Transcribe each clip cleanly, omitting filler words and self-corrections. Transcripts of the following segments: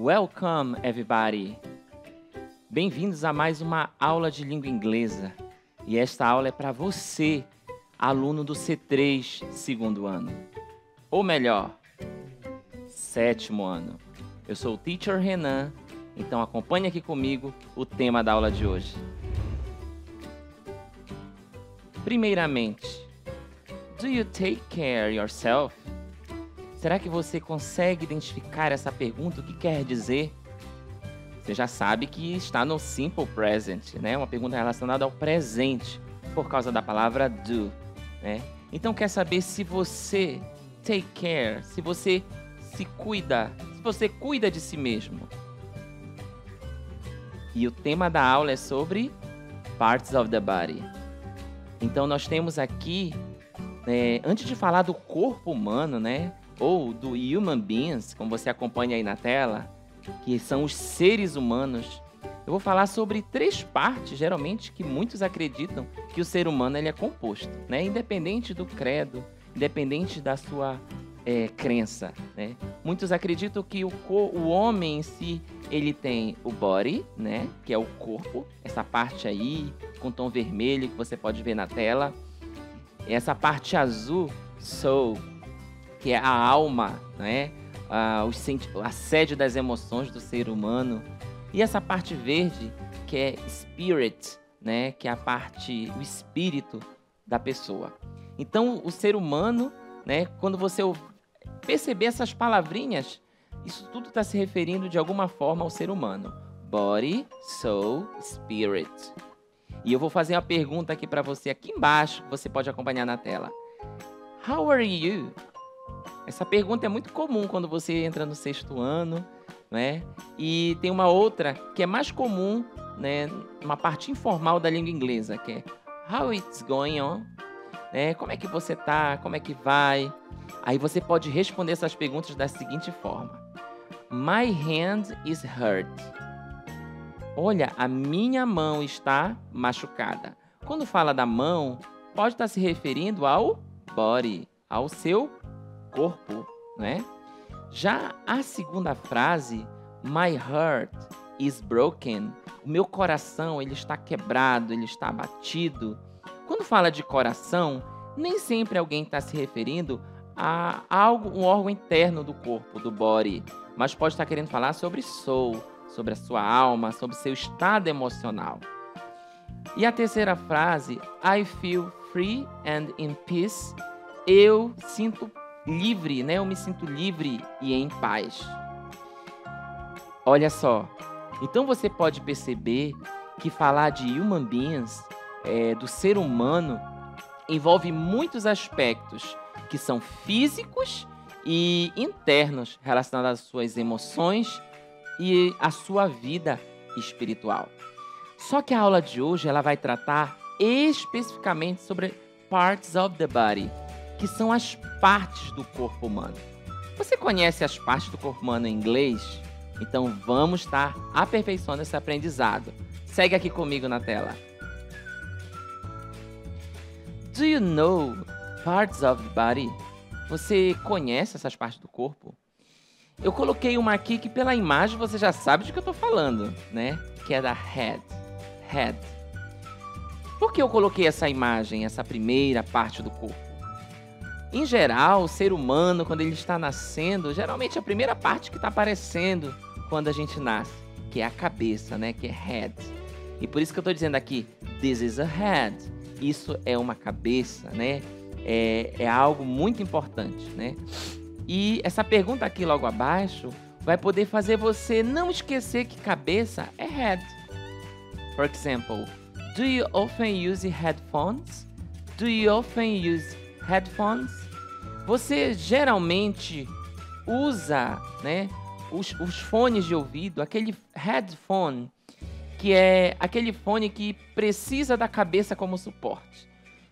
Welcome, everybody! Bem-vindos a mais uma aula de língua inglesa. E esta aula é para você, aluno do C3, segundo ano. Ou melhor, sétimo ano. Eu sou o Teacher Renan, então acompanhe aqui comigo o tema da aula de hoje. Primeiramente, do you take care yourself? Será que você consegue identificar essa pergunta? O que quer dizer? Você já sabe que está no Simple Present, né? Uma pergunta relacionada ao presente, por causa da palavra do, né? Então, quer saber se você take care, se você se cuida, se você cuida de si mesmo. E o tema da aula é sobre parts of the body. Então, nós temos aqui, antes de falar do corpo humano, né? Ou do human beings, como você acompanha aí na tela, que são os seres humanos, eu vou falar sobre 3 partes, geralmente, que muitos acreditam que o ser humano ele é composto, né? Independente do credo, independente da sua crença, né? Muitos acreditam que o homem em si, ele tem o body, né? Que é o corpo, essa parte aí, com tom vermelho, que você pode ver na tela. Essa parte azul, soul, que é a alma, né? A sede das emoções do ser humano. E essa parte verde, que é spirit, né? Que é a parte, o espírito da pessoa. Então, o ser humano, né? Quando você perceber essas palavrinhas, isso tudo está se referindo de alguma forma ao ser humano. Body, soul, spirit. E eu vou fazer uma pergunta aqui para você aqui embaixo, que você pode acompanhar na tela. How are you? Essa pergunta é muito comum quando você entra no 6º ano, né? E tem uma outra que é mais comum, né? Uma parte informal da língua inglesa, que é How it's going on? Como é que você tá? Como é que vai? Aí você pode responder essas perguntas da seguinte forma. My hand is hurt. Olha, a minha mão está machucada. Quando fala da mão, pode estar se referindo ao body, ao seu corpo, né? Já a segunda frase, my heart is broken. O meu coração, ele está quebrado, ele está abatido. Quando fala de coração, nem sempre alguém está se referindo a um órgão interno do corpo, do body, mas pode estar querendo falar sobre soul, sobre a sua alma, sobre seu estado emocional. E a terceira frase, I feel free and in peace. Eu sinto livre, né? Eu me sinto livre e em paz. Olha só. Então você pode perceber que falar de human beings, do ser humano, envolve muitos aspectos que são físicos e internos relacionados às suas emoções e à sua vida espiritual. Só que a aula de hoje ela vai tratar especificamente sobre parts of the body, que são as partes do corpo humano. Você conhece as partes do corpo humano em inglês? Então vamos estar aperfeiçoando esse aprendizado. Segue aqui comigo na tela. Do you know parts of the body? Você conhece essas partes do corpo? Eu coloquei uma aqui que pela imagem você já sabe de que eu estou falando, né? Que é da head. Head. Por que eu coloquei essa imagem, essa primeira parte do corpo? Em geral, o ser humano, quando ele está nascendo, geralmente a primeira parte que está aparecendo quando a gente nasce, que é a cabeça, né? Que é head. E por isso que eu estou dizendo aqui, this is a head. Isso é uma cabeça, né? É algo muito importante, né? E essa pergunta aqui logo abaixo vai poder fazer você não esquecer que cabeça é head. For example, do you often use headphones? Do you often use headphones? Você geralmente usa, né, os fones de ouvido, aquele headphone, que é aquele fone que precisa da cabeça como suporte.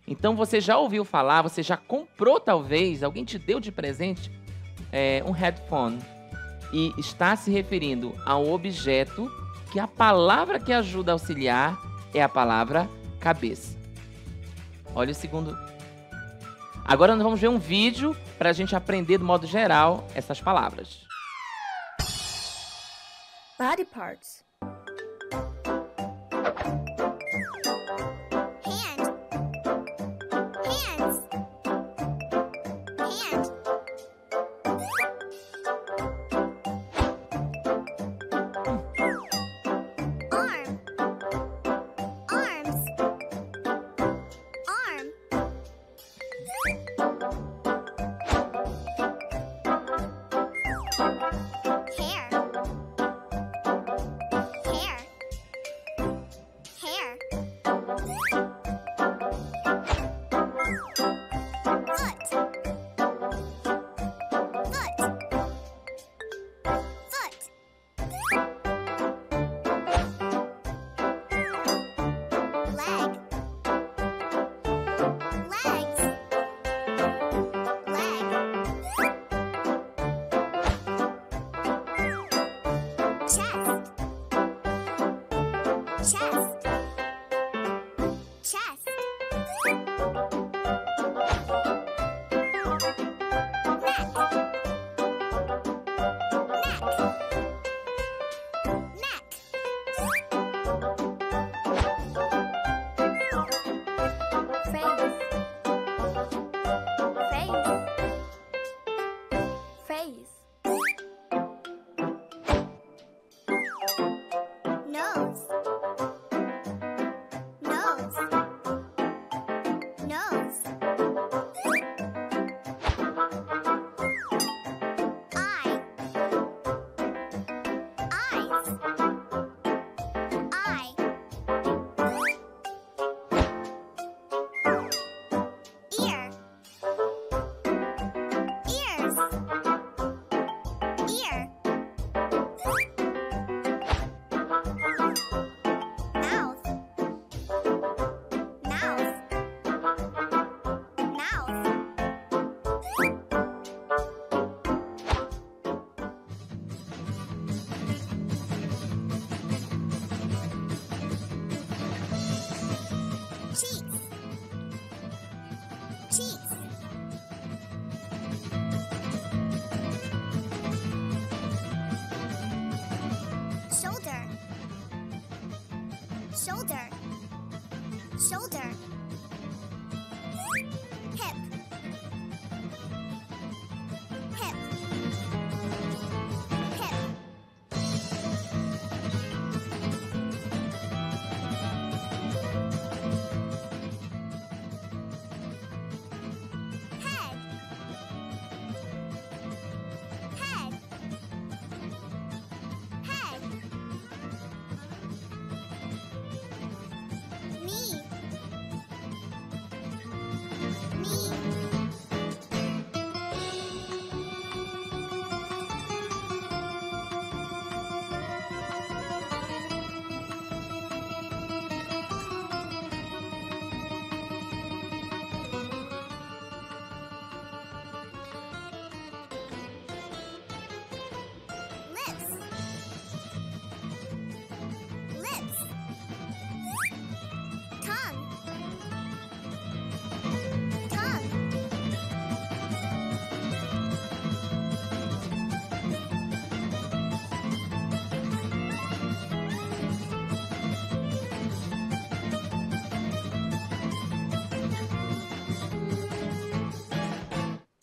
Então você já ouviu falar, você já comprou talvez, alguém te deu de presente um headphone e está se referindo a um objeto que a palavra que ajuda a auxiliar é a palavra cabeça. Olha o segundo. Agora nós vamos ver um vídeo para a gente aprender do modo geral essas palavras. Body parts. Hand. Hands. Hand. Arm. Arms. Arm. Hair. Hair. Hair. Foot. Foot. Foot. Leg. Legs. Leg. Chest. Chest. Chest. Neck. Neck. Neck. Face. Face. Face. Nose. Nose. Nose. Eye. Eyes. Eye. Ear. Ears. Ear. Mouth. Mouth. Mouth. Cheeks. Cheeks. Shoulder. Shoulder. Shoulder. Hip. Hip. Hip. Head. Head. Head. Knee. Knee. Lips. Lips. Tongue. Tongue.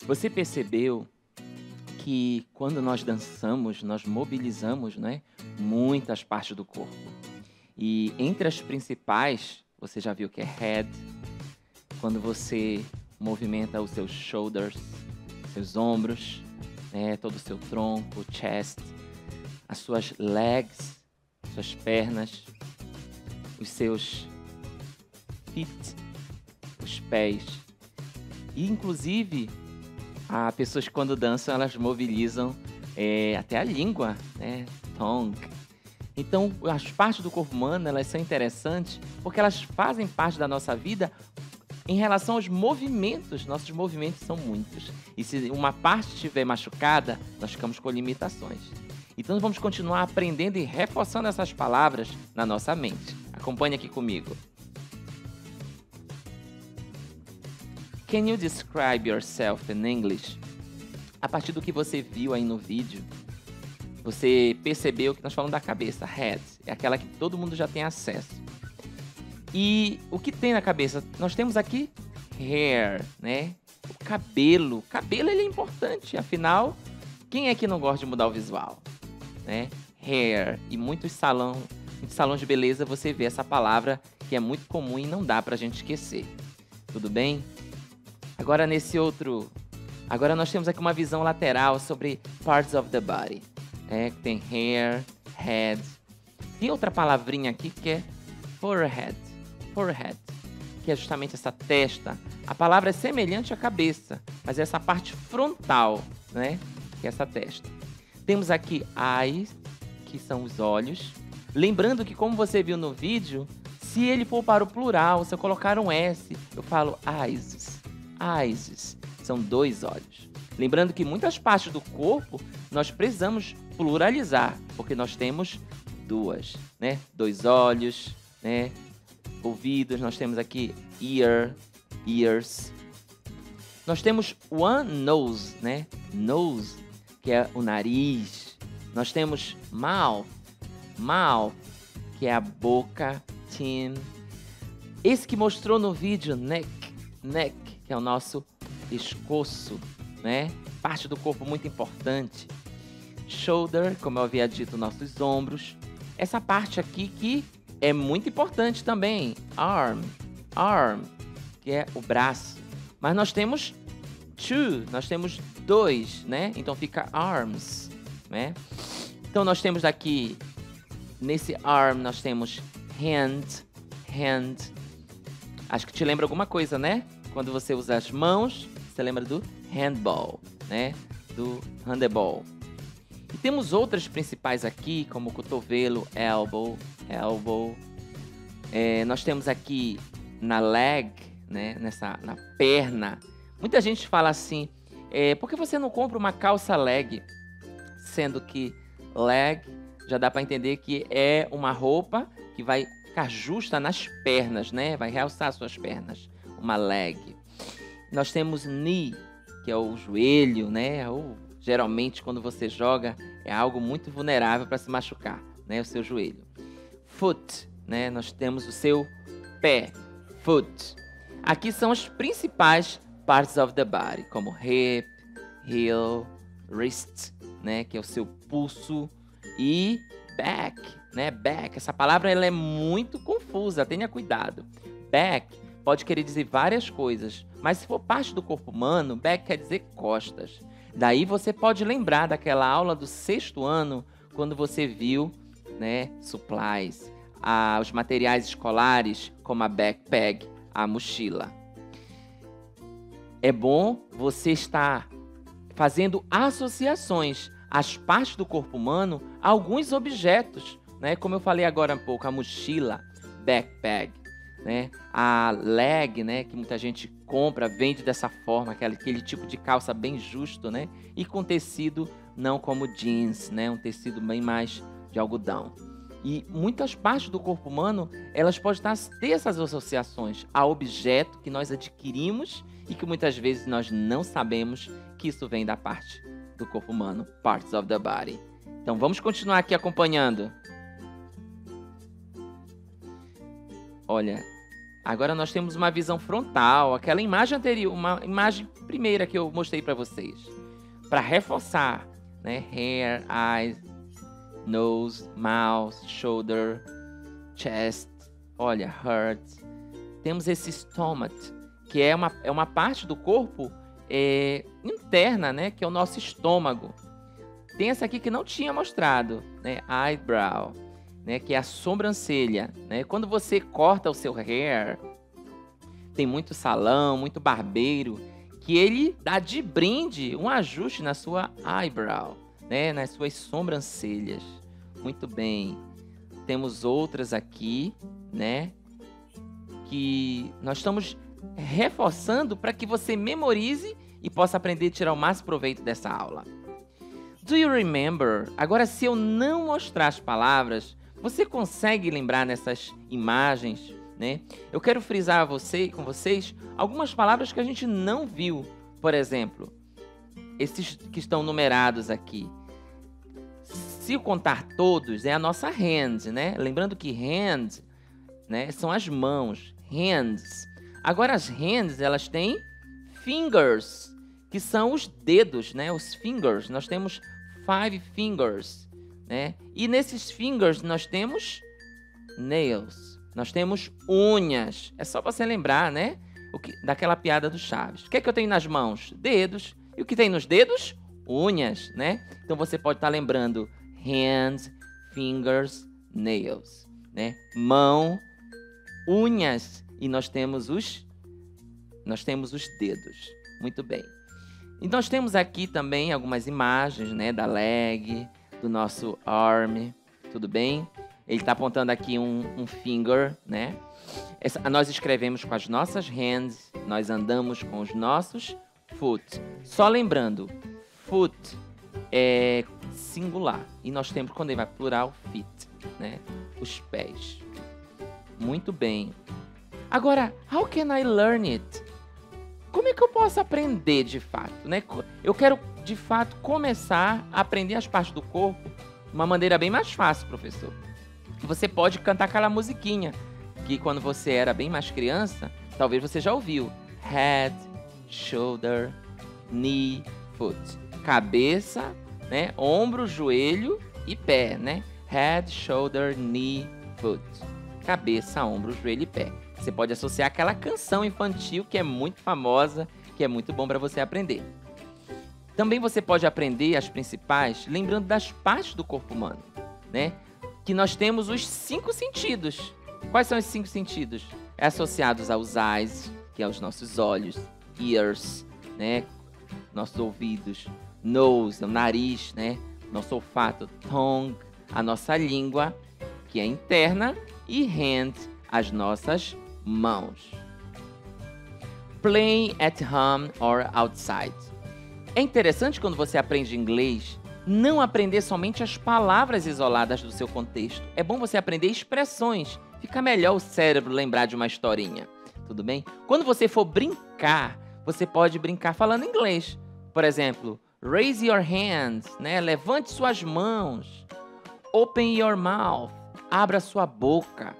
Você percebeu que quando nós dançamos, nós mobilizamos, né, muitas partes do corpo. E entre as principais, você já viu que é head, quando você movimenta os seus shoulders, seus ombros, né, todo o seu tronco, chest, as suas legs, suas pernas, os seus feet, os pés. E, inclusive, há pessoas que quando dançam, elas mobilizam até a língua, né? Tongue. Então, as partes do corpo humano, elas são interessantes porque elas fazem parte da nossa vida em relação aos movimentos. Nossos movimentos são muitos. E se uma parte estiver machucada, nós ficamos com limitações. Então, vamos continuar aprendendo e reforçando essas palavras na nossa mente. Acompanhe aqui comigo. Can you describe yourself in English? A partir do que você viu aí no vídeo, Você percebeu que nós falamos da cabeça, head, é aquela que todo mundo já tem acesso. E o que tem na cabeça? Nós temos aqui hair, né? O cabelo. O cabelo ele é importante, afinal, quem é que não gosta de mudar o visual? Né? Hair. E muitos salões de beleza você vê essa palavra que é muito comum e não dá pra gente esquecer. Tudo bem? Agora Agora nós temos aqui uma visão lateral sobre parts of the body. Tem hair, head. Tem outra palavrinha aqui que é forehead. Forehead, que é justamente essa testa. A palavra é semelhante à cabeça, mas é essa parte frontal, né? Que é essa testa. Temos aqui eyes, que são os olhos. Lembrando que, como você viu no vídeo, se ele for para o plural, se eu colocar um S, eu falo eyes. Eyes. São 2 olhos. Lembrando que muitas partes do corpo nós precisamos pluralizar, porque nós temos 2, né? 2 olhos, né? Ouvidos, nós temos aqui ears. Nós temos one nose, né? Nose, que é o nariz. Nós temos mouth, que é a boca, chin. Esse que mostrou no vídeo, neck, que é o nosso pescoço, né? Parte do corpo muito importante. Shoulder, como eu havia dito, nossos ombros. Essa parte aqui que é muito importante também, arm, que é o braço. Mas nós temos nós temos 2, né? Então fica arms, né? Então nós temos aqui, nesse arm, nós temos hand. Acho que te lembra alguma coisa, né? Quando você usa as mãos, você lembra do handball, né? Do handebol. E temos outras principais aqui, como cotovelo, elbow. Nós temos aqui na leg, né? Na perna. Muita gente fala assim, por que você não compra uma calça leg? Sendo que leg já dá para entender que é uma roupa que vai ficar justa nas pernas, né? Vai realçar suas pernas. Uma leg. Nós temos knee, que é o joelho, né? Ou geralmente quando você joga é algo muito vulnerável para se machucar, né? O seu joelho. Foot, né? Nós temos o seu pé, foot. Aqui são as principais parts of the body, como hip, heel, wrist, né? Que é o seu pulso, e back, né? Back. Essa palavra ela é muito confusa, tenha cuidado. Back pode querer dizer várias coisas, mas se for parte do corpo humano, back quer dizer costas. Daí você pode lembrar daquela aula do 6º ano, quando você viu, né, supplies, os materiais escolares, como a backpack, a mochila. É bom você estar fazendo associações às partes do corpo humano a alguns objetos, né? Como eu falei agora há pouco, a mochila, backpack, né? A leg, né, que muita gente compra, vende dessa forma, aquele tipo de calça bem justo, né? E com tecido não como jeans, né? Um tecido bem mais de algodão. E muitas partes do corpo humano, elas podem ter essas associações a objeto que nós adquirimos e que muitas vezes nós não sabemos que isso vem da parte do corpo humano, parts of the body. Então vamos continuar aqui acompanhando. Olha, agora nós temos uma visão frontal, aquela imagem anterior, uma imagem primeira que eu mostrei para vocês, para reforçar, né? Hair, eyes, nose, mouth, shoulder, chest, olha, heart. Temos esse stomach, que é uma parte do corpo interna, né? Que é o nosso estômago. Tem essa aqui que não tinha mostrado, né? Eyebrow, né? Que é a sobrancelha, né? Quando você corta o seu hair, tem muito salão, muito barbeiro, que ele dá de brinde um ajuste na sua eyebrow, né? Nas suas sobrancelhas. Muito bem. Temos outras aqui, né? Que nós estamos reforçando para que você memorize e possa aprender a tirar o máximo proveito dessa aula. Do you remember? Agora, se eu não mostrar as palavras, você consegue lembrar nessas imagens, né? Eu quero frisar com vocês algumas palavras que a gente não viu. Por exemplo, esses que estão numerados aqui. se contar todos, é a nossa hand, né? Lembrando que hand, né, são as mãos, hands. Agora as hands, elas têm fingers, que são os dedos, né? Os fingers. Nós temos 5 fingers, né? E nesses fingers nós temos nails. Nós temos unhas. É só você lembrar, né? Daquela piada do Chaves. O que é que eu tenho nas mãos? Dedos. E o que tem nos dedos? Unhas, né? Então você pode estar lembrando hands, fingers, nails, né? Mão, unhas e nós temos os dedos. Muito bem. E nós temos aqui também algumas imagens, né, da leg, do nosso arm, tudo bem? Ele está apontando aqui um finger, né? Nós escrevemos com as nossas hands, nós andamos com os nossos foot. Só lembrando, foot é singular e nós temos, quando ele vai plural, feet, né? Os pés. Muito bem. Agora, how can I learn it? Como é que eu posso aprender de fato, né? Eu quero, de fato, começar a aprender as partes do corpo de uma maneira bem mais fácil, professor. Você pode cantar aquela musiquinha que quando você era bem mais criança, talvez você já ouviu. Head, shoulder, knee, foot. Cabeça, né? Ombro, joelho e pé, né? Head, shoulder, knee, foot. Cabeça, ombro, joelho e pé. Você pode associar aquela canção infantil que é muito famosa, que é muito bom para você aprender. Também você pode aprender as principais lembrando das partes do corpo humano, né? Que nós temos os 5 sentidos. Quais são os 5 sentidos? É associados aos eyes, que é os nossos olhos, ears, né? Nossos ouvidos, nose, o nariz, né? Nosso olfato, tongue, a nossa língua, que é interna, e hand, as nossas mãos. Playing at home or outside. É interessante quando você aprende inglês, não aprender somente as palavras isoladas do seu contexto. É bom você aprender expressões. Fica melhor o cérebro lembrar de uma historinha. Tudo bem? Quando você for brincar, você pode brincar falando inglês. Por exemplo, raise your hands, né? Levante suas mãos. Open your mouth. Abra sua boca.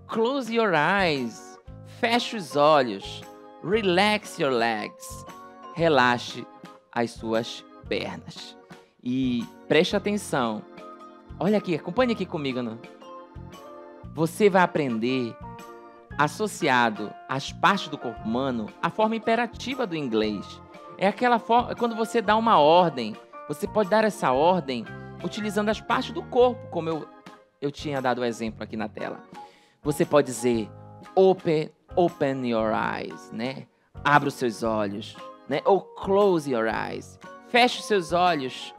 Close your eyes. Feche os olhos. Relax your legs. Relaxe as suas pernas. E preste atenção. Olha aqui, acompanhe aqui comigo. Você vai aprender, associado às partes do corpo humano, a forma imperativa do inglês. É aquela forma, quando você dá uma ordem, você pode dar essa ordem utilizando as partes do corpo, como eu tinha dado o exemplo aqui na tela. Você pode dizer, open your eyes, né? Abra os seus olhos, né? Ou close your eyes. Feche os seus olhos.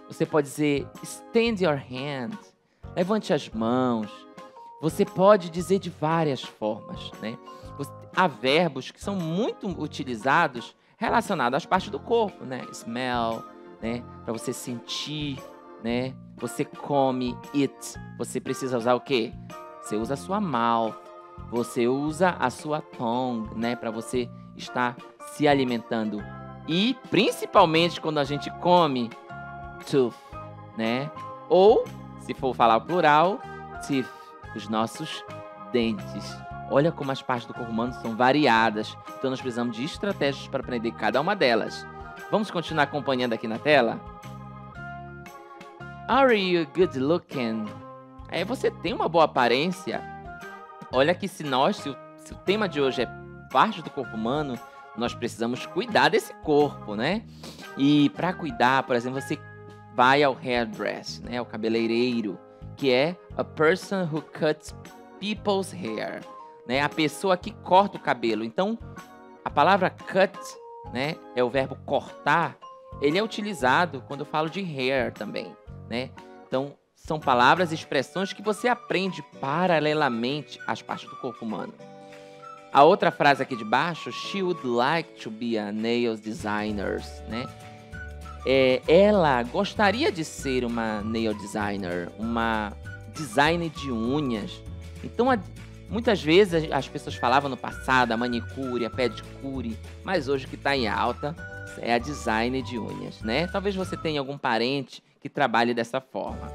Você pode dizer, extend your hand. Levante as mãos. Você pode dizer de várias formas, né? Há verbos que são muito utilizados relacionados às partes do corpo, né? Smell, né? Para você sentir, né? Você come, eat. Você precisa usar o quê? Você usa a sua mouth. Você usa a sua tongue, né? Para você estar se alimentando. E, principalmente, quando a gente come, tooth, né? Ou, se for falar o plural, teeth, os nossos dentes. Olha como as partes do corpo humano são variadas. Então, nós precisamos de estratégias para aprender cada uma delas. Vamos continuar acompanhando aqui na tela? Are you good looking? Você tem uma boa aparência? Olha que se o tema de hoje é parte do corpo humano, nós precisamos cuidar desse corpo, né? E para cuidar, por exemplo, você vai ao hairdress, né? Ao cabeleireiro, que é a person who cuts people's hair, né? A pessoa que corta o cabelo. Então, a palavra cut, né? É o verbo cortar. Ele é utilizado quando eu falo de hair também, né? Então, são palavras e expressões que você aprende paralelamente às partes do corpo humano. A outra frase aqui de baixo, she would like to be a nail designer, né? Ela gostaria de ser uma nail designer, uma designer de unhas. Então, muitas vezes as pessoas falavam no passado a manicure, a pedicure, mas hoje o que está em alta é a designer de unhas, né? Talvez você tenha algum parente que trabalhe dessa forma.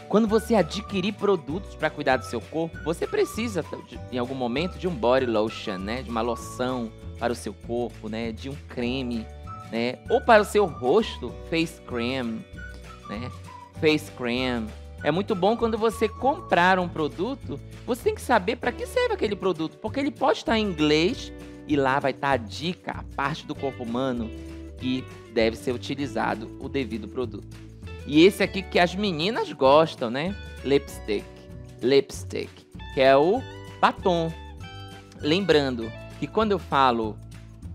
Quando você adquirir produtos para cuidar do seu corpo, você precisa, em algum momento, de um body lotion, né? De uma loção para o seu corpo, né? De um creme, né? Ou para o seu rosto, face cream, né? Face cream. É muito bom quando você comprar um produto, você tem que saber para que serve aquele produto, porque ele pode estar em inglês e lá vai estar a dica, a parte do corpo humano que deve ser utilizado o devido produto. E esse aqui que as meninas gostam, né? Lipstick, que é o batom. Lembrando que quando eu falo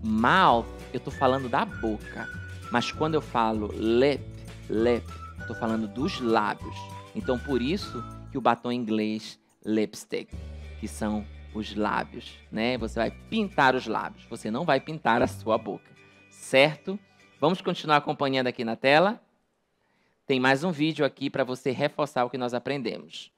mouth, eu tô falando da boca, mas quando eu falo lip, eu tô falando dos lábios. Então, por isso que o batom em inglês, lipstick, que são os lábios, né? Você vai pintar os lábios, você não vai pintar a sua boca, certo? Vamos continuar acompanhando aqui na tela. Tem mais um vídeo aqui para você reforçar o que nós aprendemos.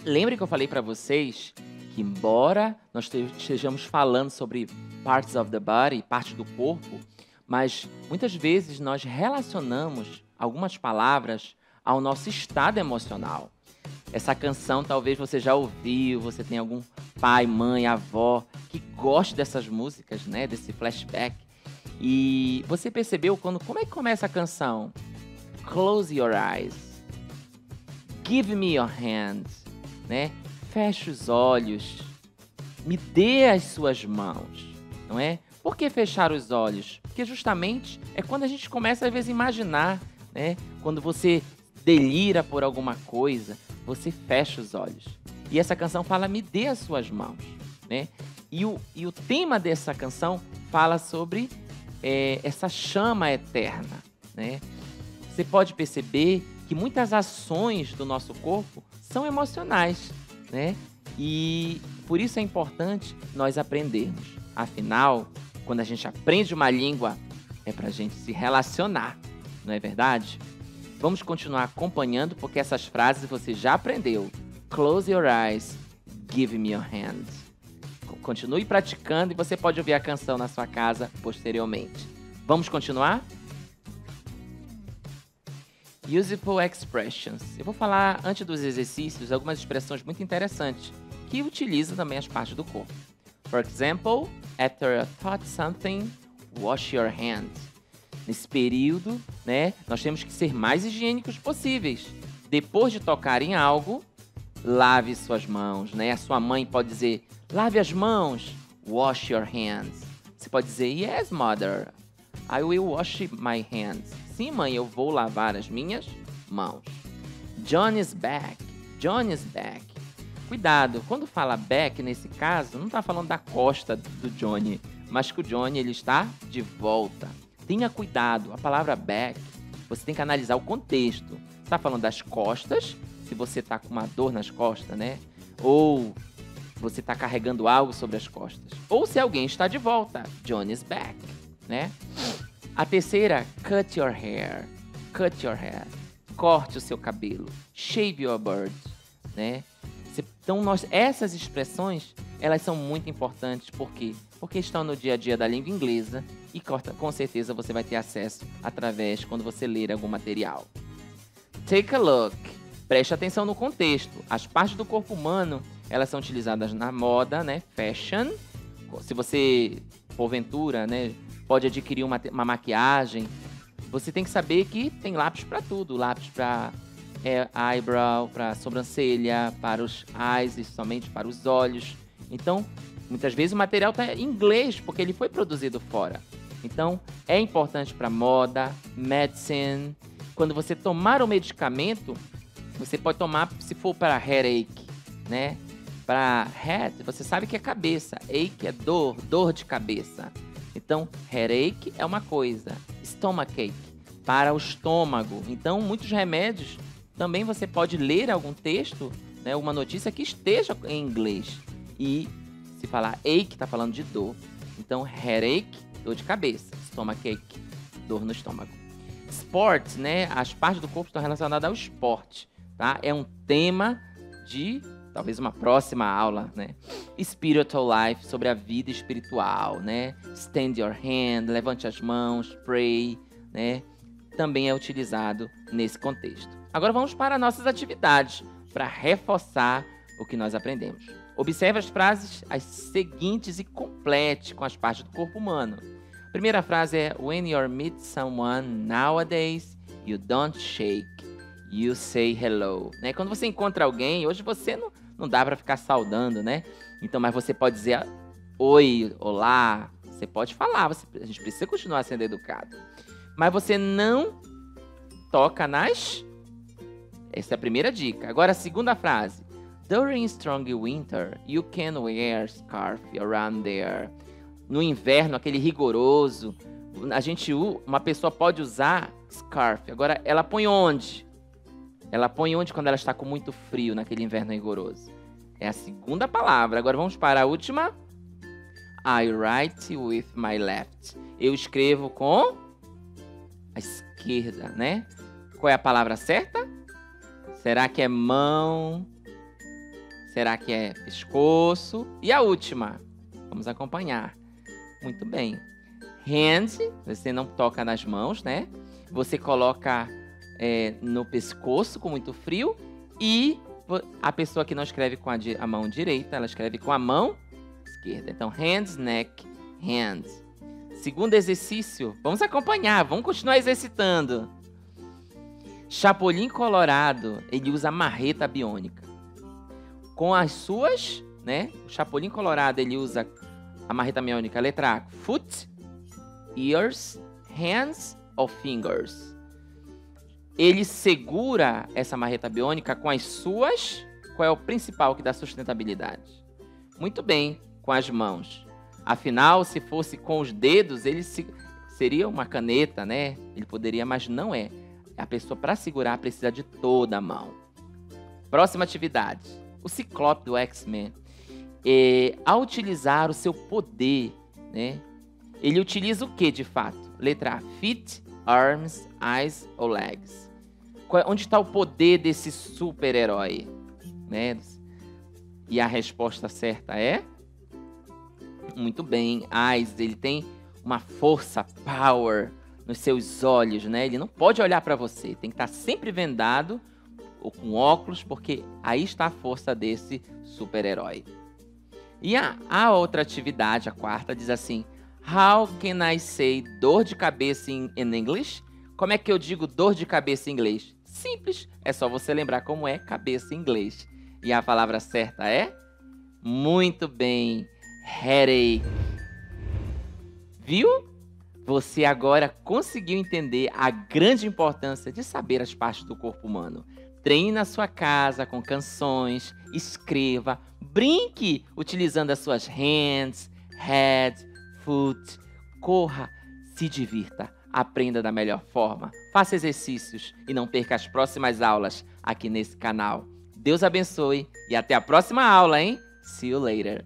Lembre que eu falei para vocês que, embora nós estejamos falando sobre parts of the body, parte do corpo, mas muitas vezes nós relacionamos algumas palavras ao nosso estado emocional. Essa canção talvez você já ouviu, você tem algum pai, mãe, avó que goste dessas músicas, né, desse flashback. E você percebeu como é que começa a canção? Close your eyes. Give me your hands. Né? Feche os olhos, me dê as suas mãos, não é? Por que fechar os olhos? Porque justamente é quando a gente começa às vezes a imaginar, né? Quando você delira por alguma coisa, você fecha os olhos. E essa canção fala, me dê as suas mãos, né? E o tema dessa canção fala sobre essa chama eterna, né? Você pode perceber que muitas ações do nosso corpo são emocionais, né? E por isso é importante nós aprendermos. Afinal, quando a gente aprende uma língua, é para a gente se relacionar, não é verdade? Vamos continuar acompanhando, porque essas frases você já aprendeu. Close your eyes, give me your hand. Continue praticando e você pode ouvir a canção na sua casa posteriormente. Vamos continuar? Useful expressions. Eu vou falar, antes dos exercícios, algumas expressões muito interessantes que utilizam também as partes do corpo. For example, after you touch something, wash your hands. Nesse período, né, nós temos que ser mais higiênicos possíveis. Depois de tocar em algo, lave suas mãos, né? A sua mãe pode dizer, lave as mãos, wash your hands. Você pode dizer, yes, mother, I will wash my hands. Sim, mãe, eu vou lavar as minhas mãos. John is back. John is back. Cuidado, quando fala back, nesse caso, não está falando da costa do Johnny, mas que o Johnny ele está de volta. Tenha cuidado, a palavra back, você tem que analisar o contexto. Está falando das costas, se você está com uma dor nas costas, né? Ou você está carregando algo sobre as costas. Ou se alguém está de volta. John is back, né? A terceira, cut your hair. Cut your hair. Corte o seu cabelo. Shave your beard, né? Então, essas expressões, elas são muito importantes. Por quê? Porque estão no dia a dia da língua inglesa e com certeza você vai ter acesso através quando você ler algum material. Take a look. Preste atenção no contexto. As partes do corpo humano, elas são utilizadas na moda, né? Fashion. Se você, porventura, né, pode adquirir uma maquiagem, você tem que saber que tem lápis para tudo. Lápis para eyebrow, para sobrancelha, para os eyes, e somente para os olhos. Então, muitas vezes o material está em inglês, porque ele foi produzido fora. Então, é importante para moda, medicine. Quando você tomar o medicamento, você pode tomar, se for para headache, né? Para head, você sabe que é cabeça. Ache é dor de cabeça. Então, headache é uma coisa. Stomachache, para o estômago. Então, muitos remédios, também você pode ler algum texto, né? Uma notícia que esteja em inglês. E se falar ache, está falando de dor. Então, headache, dor de cabeça. Stomachache, dor no estômago. Sport, né? As partes do corpo estão relacionadas ao esporte, tá? É um tema de talvez uma próxima aula, né? Spiritual life, sobre a vida espiritual, né? Stand your hand, levante as mãos, pray, né? Também é utilizado nesse contexto. Agora vamos para nossas atividades, para reforçar o que nós aprendemos. Observe as frases as seguintes e complete com as partes do corpo humano. A primeira frase é: When you meet someone nowadays, you don't shake, you say hello. Né? Quando você encontra alguém, hoje você não dá para ficar saudando, né? Então, mas você pode dizer oi, olá. Você pode falar, a gente precisa continuar sendo educado. Mas você não toca nas... Essa é a primeira dica. Agora, a segunda frase. During strong winter, you can wear scarf around there. No inverno, aquele rigoroso, uma pessoa pode usar scarf. Agora, ela põe onde? Ela põe onde quando ela está com muito frio, naquele inverno rigoroso? É a segunda palavra. Agora, vamos para a última. I write with my left. Eu escrevo com a esquerda, né? Qual é a palavra certa? Será que é mão? Será que é pescoço? E a última? Vamos acompanhar. Muito bem. Hand, você não toca nas mãos, né? Você coloca no pescoço com muito frio. E a pessoa que não escreve com a mão direita, ela escreve com a mão esquerda. Então, hands, neck, hands. Segundo exercício, vamos acompanhar, vamos continuar exercitando. Chapolin Colorado, ele usa marreta biônica. Com as suas, né? O Chapolin Colorado, ele usa a marreta biônica, letra A, foot, ears, hands ou fingers. Ele segura essa marreta biônica com as suas... Qual é o principal que dá sustentabilidade? Muito bem, com as mãos. Afinal, se fosse com os dedos, ele seria uma caneta, né? Ele poderia, mas não é. A pessoa, para segurar, precisa de toda a mão. Próxima atividade. O Ciclope do X-Men. Ao utilizar o seu poder, né? Ele utiliza o que, de fato? Letra A, feet, arms, eyes ou legs. Onde está o poder desse super-herói? Né? E a resposta certa é... Muito bem, eyes. Ele tem uma força, power nos seus olhos, né? Ele não pode olhar para você. Tem que estar sempre vendado ou com óculos, porque aí está a força desse super-herói. E a outra atividade, a quarta, diz assim: How can I say dor de cabeça in English? Como é que eu digo dor de cabeça em inglês? Simples, é só você lembrar como é cabeça em inglês. E a palavra certa é? Muito bem, headache. Viu? Você agora conseguiu entender a grande importância de saber as partes do corpo humano. Treine na sua casa com canções, escreva, brinque utilizando as suas hands, head, foot, corra, se divirta, aprenda da melhor forma, faça exercícios e não perca as próximas aulas aqui nesse canal. Deus abençoe e até a próxima aula, hein? See you later.